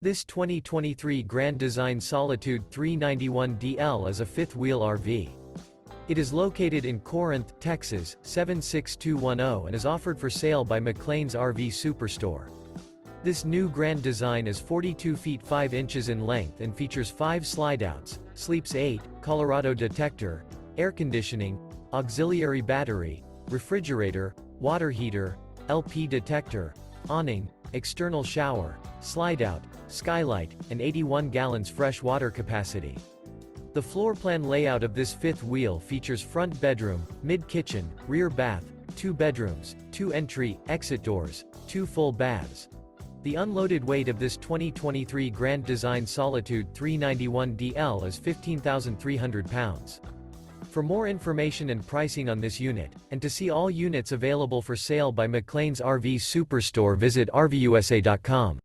This 2023 Grand Design Solitude 391DL is a fifth-wheel RV. It is located in Corinth, Texas, 76210 and is offered for sale by McClain's RV Superstore. This new Grand Design is 42 feet 5 inches in length and features 5 slideouts, sleeps 8, Colorado Detector, air conditioning, auxiliary battery, refrigerator, water heater, LP detector, awning, external shower, slideout, skylight, and 81 gallons fresh water capacity. The floor plan layout of this fifth wheel features front bedroom, mid-kitchen, rear bath, 2 bedrooms, 2 entry, exit doors, 2 full baths. The unloaded weight of this 2023 Grand Design Solitude 391DL is 15,300 pounds. For more information and pricing on this unit, and to see all units available for sale by McClain's RV Superstore, visit RVUSA.com.